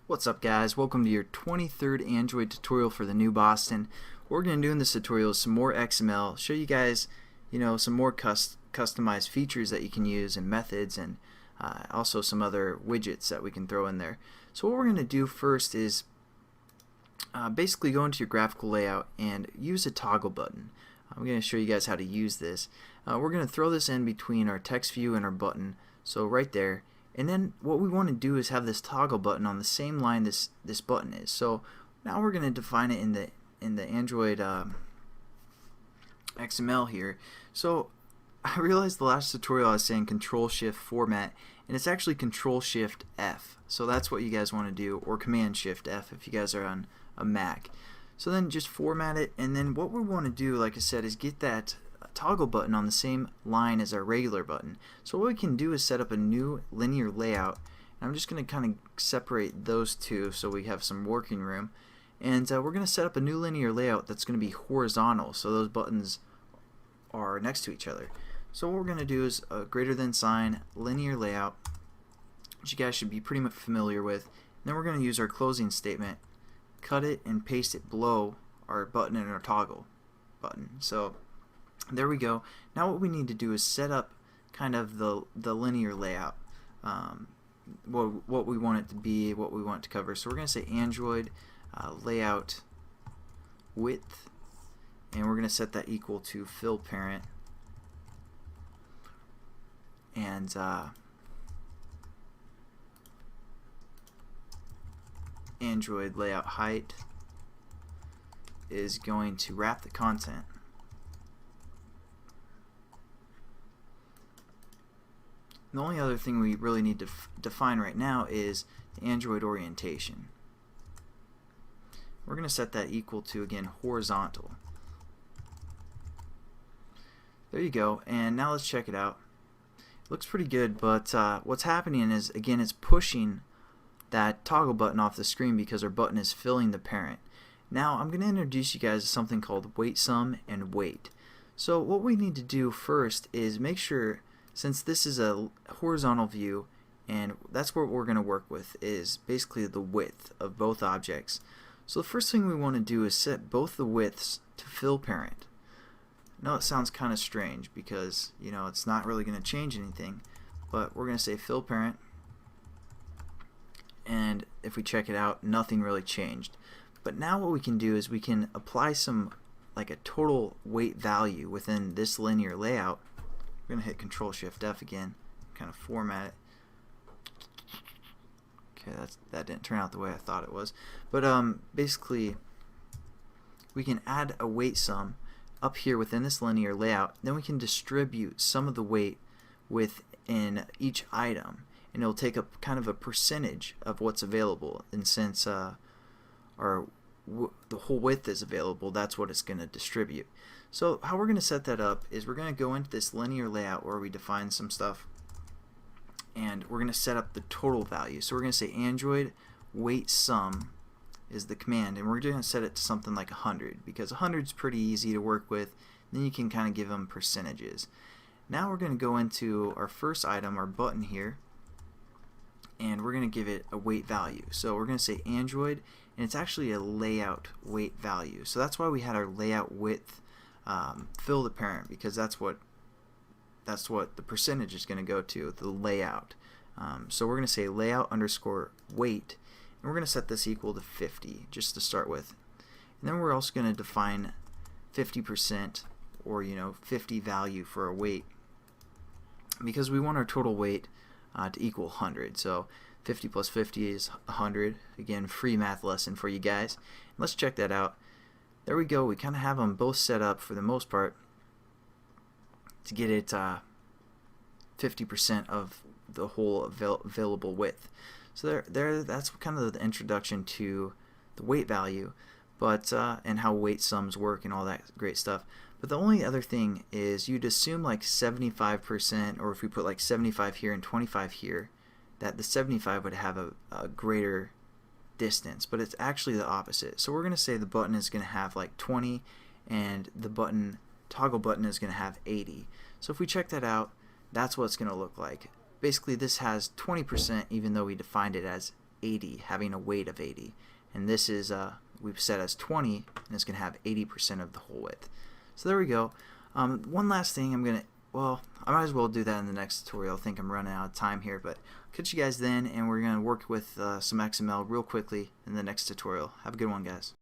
What's up, guys? Welcome to your 23rd Android tutorial for the new Boston. What we're going to do in this tutorial is some more XML, show you guys some more customized features that you can use and methods, and also some other widgets that we can throw in there. So what we're going to do first is basically go into your graphical layout and use a toggle button. I'm going to show you guys how to use this. We're going to throw this in between our text view and our button, so right there. And then what we want to do is have this toggle button on the same line this button is. So now we're going to define it in the Android XML here. So I realized the last tutorial I was saying Control Shift Format, and it's actually Control Shift F. So that's what you guys want to do, or Command Shift F if you guys are on a Mac. So then just format it, and then what we want to do, like I said, is get that toggle button on the same line as our regular button. So what we can do is set up a new linear layout, and I'm just going to kind of separate those two so we have some working room, and we're going to set up a new linear layout that's going to be horizontal, so those buttons are next to each other. So what we're going to do is a greater than sign linear layout, which you guys should be pretty much familiar with, and then we're going to use our closing statement, cut it and paste it below our button and our toggle button. So there we go. Now what we need to do is set up kind of the linear layout, what we want it to be, what we want it to cover. So we're going to say Android layout width, and we're going to set that equal to fill parent, and Android layout height is going to wrap the content. The only other thing we really need to define right now is the Android orientation. We're going to set that equal to, again, horizontal. There you go, and now let's check it out. It looks pretty good, but what's happening is, again, it's pushing that toggle button off the screen because our button is filling the parent. Now I'm going to introduce you guys to something called WeightSum and weight. So what we need to do first is make sure, since this is a horizontal view, and that's what we're going to work with, is basically the width of both objects. So the first thing we want to do is set both the widths to fill parent. Now it sounds kind of strange because it's not really going to change anything, but we're going to say fill parent, and if we check it out, nothing really changed. But now what we can do is we can apply some, like a total weight value within this linear layout. We're going to hit Control Shift F again, kind of format it. Okay, that didn't turn out the way I thought it was. But basically, we can add a weight sum up here within this linear layout. Then we can distribute some of the weight within each item, and it'll take up kind of a percentage of what's available. And since the whole width is available, that's what it's going to distribute. So how we're going to set that up is we're going to go into this linear layout where we define some stuff, and we're going to set up the total value. So we're going to say Android weight sum is the command, and we're going to set it to something like 100 because 100 is pretty easy to work with. Then you can kind of give them percentages. Now we're going to go into our first item, our button here, and we're going to give it a weight value. So we're going to say Android, and it's actually a layout weight value. So that's why we had our layout width fill the parent, because that's what the percentage is going to go to, the layout. So we're going to say layout underscore weight, and we're going to set this equal to 50 just to start with. And then we're also going to define 50% or 50 value for our weight, because we want our total weight to equal 100. So 50 plus 50 is 100. Again, free math lesson for you guys. Let's check that out. There we go. We kind of have them both set up for the most part to get it 50% of the whole available width. So that's kind of the introduction to the weight value, but and how weight sums work and all that great stuff. But the only other thing is you'd assume like 75%, or if we put like 75 here and 25 here, that the 75 would have a greater distance, but it's actually the opposite. So we're going to say the button is going to have like 20, and the toggle button is going to have 80. So if we check that out, that's what it's going to look like. Basically, this has 20% even though we defined it as 80, having a weight of 80. And this is we've set as 20, and it's going to have 80% of the whole width. So there we go. One last thing I might as well do that in the next tutorial. I think I'm running out of time here, but I'll catch you guys then, and we're going to work with some XML real quickly in the next tutorial. Have a good one, guys.